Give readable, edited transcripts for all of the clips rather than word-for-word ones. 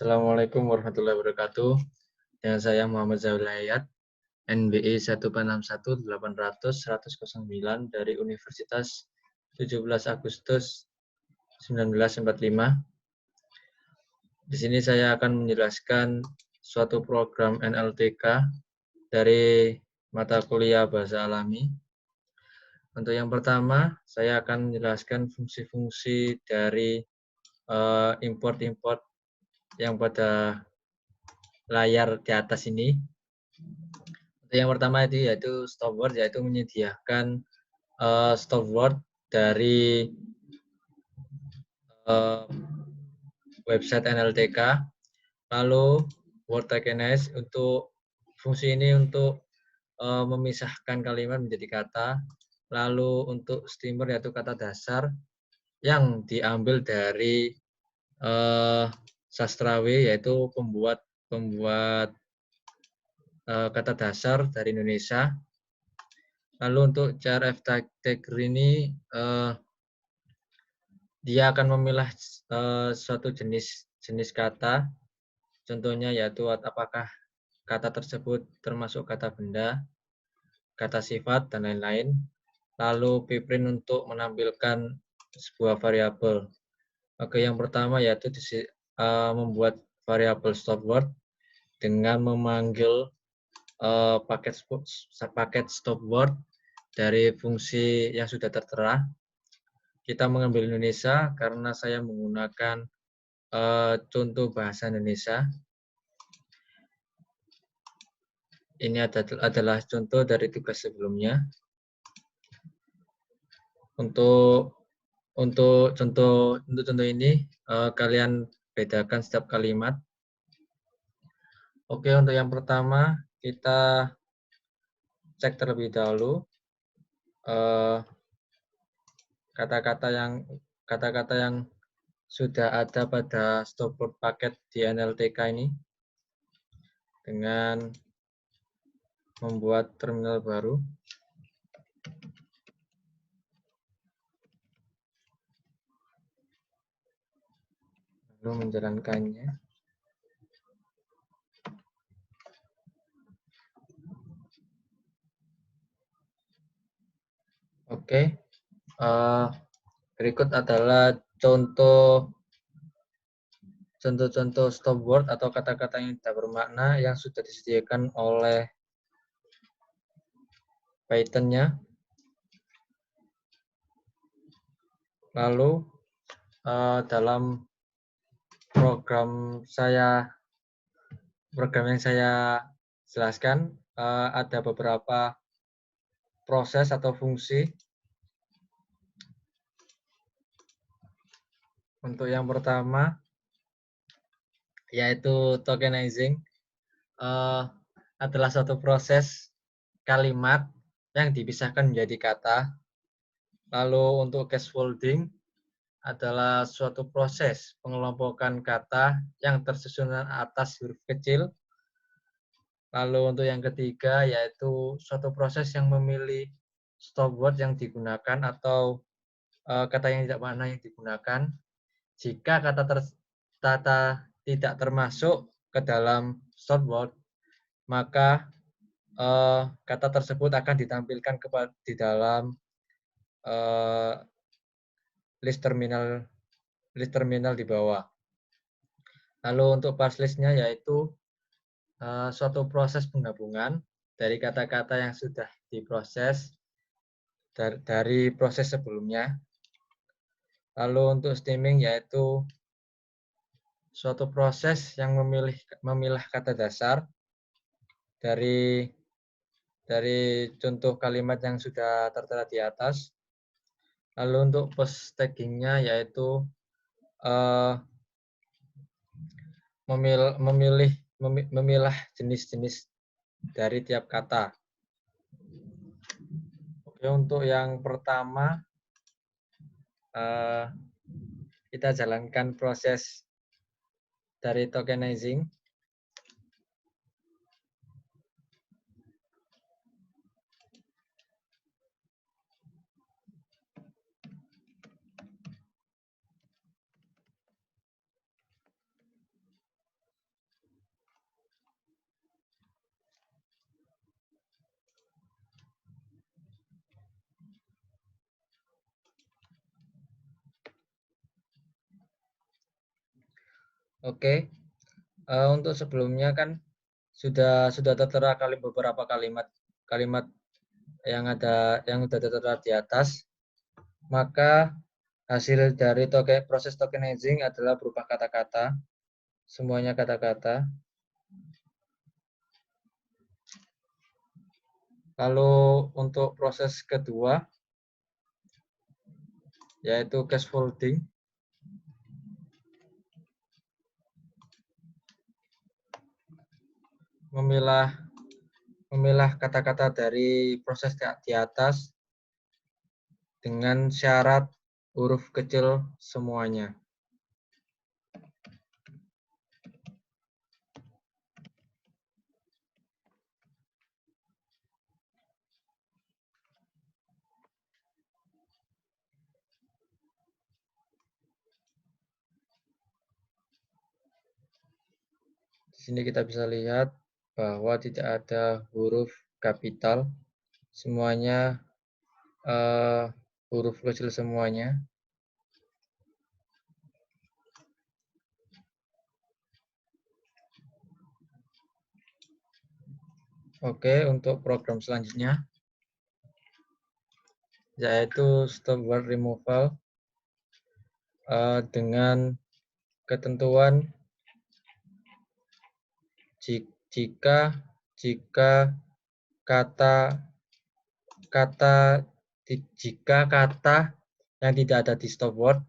Assalamualaikum warahmatullahi wabarakatuh. Dengan saya Muhammad Zawil Hayat, NBI 1461800-109 dari Universitas 17 Agustus 1945. Di sini saya akan menjelaskan suatu program NLTK dari mata kuliah Bahasa Alami. Untuk yang pertama, saya akan menjelaskan fungsi-fungsi dari import-import yang pada layar di atas ini. Yang pertama itu yaitu stopword, yaitu menyediakan stopword dari website NLTK. Lalu word recognize untuk fungsi ini untuk memisahkan kalimat menjadi kata. Lalu untuk steamer yaitu kata dasar yang diambil dari sastrawi, yaitu pembuat kata dasar dari Indonesia. Lalu untuk CRF tagger ini dia akan memilah suatu jenis kata, contohnya yaitu apakah kata tersebut termasuk kata benda, kata sifat, dan lain-lain. Lalu pprint untuk menampilkan sebuah variabel. Oke, yang pertama yaitu membuat variabel stopword dengan memanggil paket stopword dari fungsi yang sudah tertera. Kita mengambil Indonesia karena saya menggunakan contoh bahasa Indonesia. Ini adalah contoh dari tugas sebelumnya. Untuk contoh ini kalian bedakan setiap kalimat. Oke, untuk yang pertama kita cek terlebih dahulu kata-kata yang sudah ada pada stopword paket di NLTK ini dengan membuat terminal baru. Lalu menjalankannya. Oke, berikut adalah contoh stopword atau kata-kata yang tidak bermakna yang sudah disediakan oleh Python-nya. Lalu dalam program yang saya jelaskan ada beberapa proses atau fungsi. Untuk yang pertama yaitu tokenizing, adalah suatu proses kalimat yang dipisahkan menjadi kata. Lalu untuk casefolding adalah suatu proses pengelompokan kata yang tersusun atas huruf kecil. Lalu untuk yang ketiga yaitu suatu proses yang memilih stopword yang digunakan atau kata yang tidak makna yang digunakan. Jika kata tidak termasuk ke dalam stopword, maka kata tersebut akan ditampilkan di dalam list terminal di bawah. Lalu untuk parse list-nya yaitu suatu proses penggabungan dari kata-kata yang sudah diproses dari proses sebelumnya. Lalu untuk stemming yaitu suatu proses yang memilah kata dasar dari contoh kalimat yang sudah tertera di atas. Lalu untuk post tagging-nya yaitu memilah jenis-jenis dari tiap kata. Oke, untuk yang pertama kita jalankan proses dari tokenizing. Oke, untuk sebelumnya kan sudah tertera beberapa kalimat yang sudah tertera di atas, maka hasil dari proses tokenizing adalah berupa kata-kata, semuanya kata-kata. Lalu untuk proses kedua, yaitu case folding. Memilah kata-kata dari proses di atas dengan syarat huruf kecil semuanya. Di sini kita bisa lihat bahwa tidak ada huruf kapital, semuanya huruf kecil semuanya. Oke, untuk program selanjutnya, yaitu stop word removal dengan ketentuan jika kata yang tidak ada di stop word,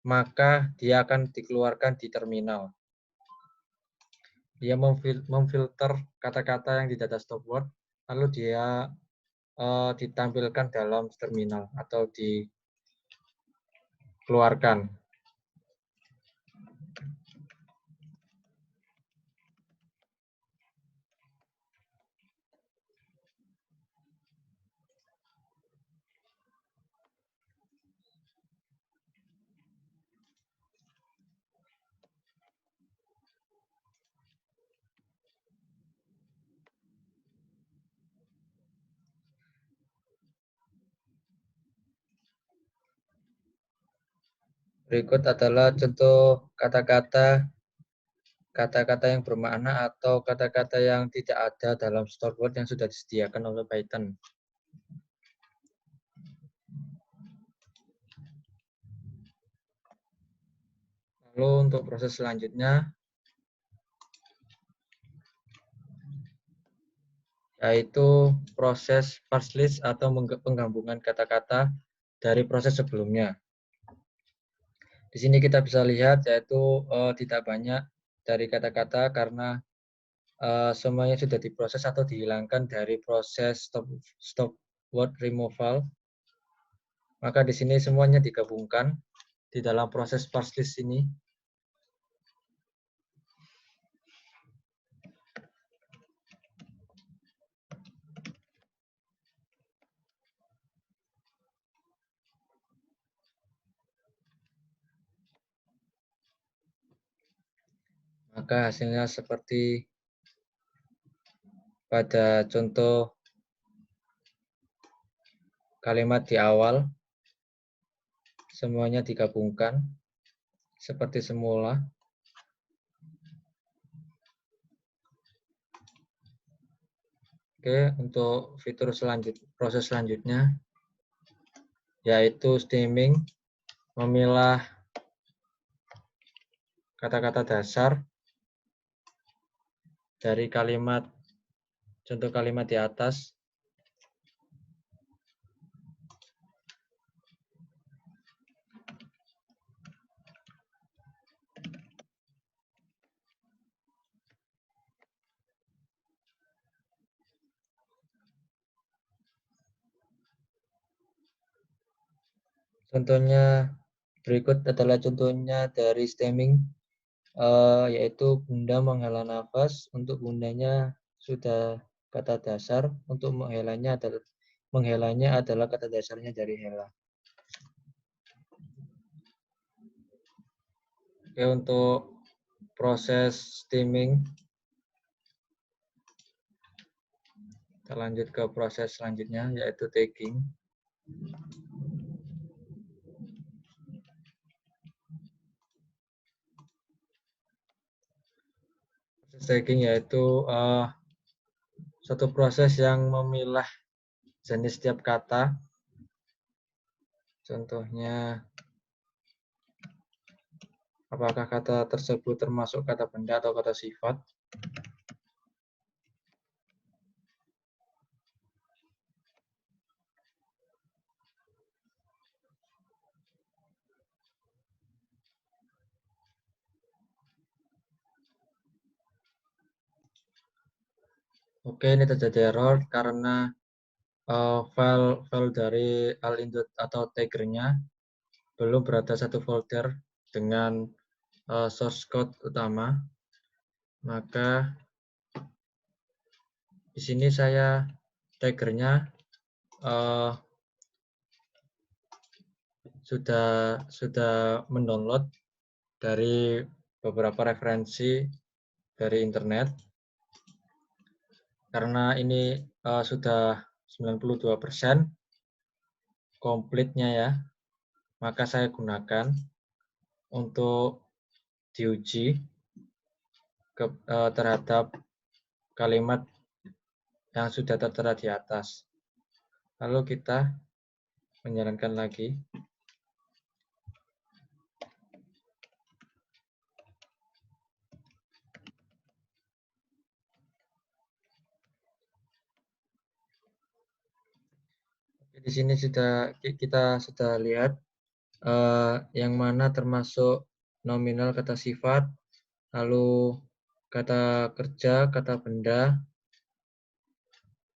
maka dia akan dikeluarkan di terminal. Dia memfilter kata-kata yang tidak ada stop word, lalu dia ditampilkan dalam terminal atau dikeluarkan. Berikut adalah contoh kata-kata yang bermakna atau kata-kata yang tidak ada dalam stop word yang sudah disediakan oleh Python. Lalu untuk proses selanjutnya, yaitu proses parse list atau penggabungan kata-kata dari proses sebelumnya. Di sini kita bisa lihat yaitu tidak banyak dari kata-kata karena semuanya sudah diproses atau dihilangkan dari proses stop word removal. Maka di sini semuanya digabungkan di dalam proses parse list ini. Maka hasilnya seperti pada contoh kalimat di awal, semuanya digabungkan seperti semula. Oke, untuk fitur proses selanjutnya, yaitu stemming, memilah kata-kata dasar dari contoh kalimat di atas. Contohnya berikut adalah contohnya dari stemming, yaitu bunda menghela nafas. Untuk bundanya sudah kata dasar, untuk menghelanya adalah kata dasarnya dari hela. Oke, untuk proses stemming, kita lanjut ke proses selanjutnya, yaitu tagging. Stacking yaitu satu proses yang memilah jenis setiap kata. Contohnya, apakah kata tersebut termasuk kata benda atau kata sifat. Oke, ini terjadi error karena file dari al-indut atau taggernya belum berada satu folder dengan source code utama. Maka di sini saya taggernya sudah mendownload dari beberapa referensi dari internet. Karena ini sudah 92% komplitnya ya, maka saya gunakan untuk diuji terhadap kalimat yang sudah tertera di atas. Lalu kita menjalankan lagi. Di sini kita sudah lihat yang mana termasuk nominal kata sifat, lalu kata kerja, kata benda,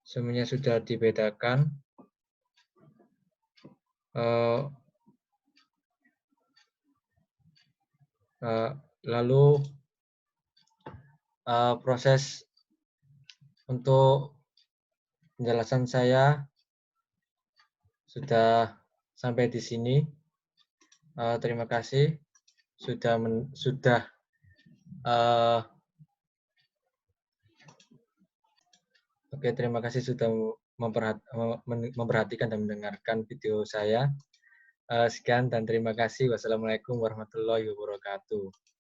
semuanya sudah dibedakan. Lalu proses untuk penjelasan saya sudah sampai di sini. Terima kasih terima kasih sudah memperhatikan dan mendengarkan video saya. Sekian dan terima kasih. Wassalamualaikum warahmatullahi wabarakatuh.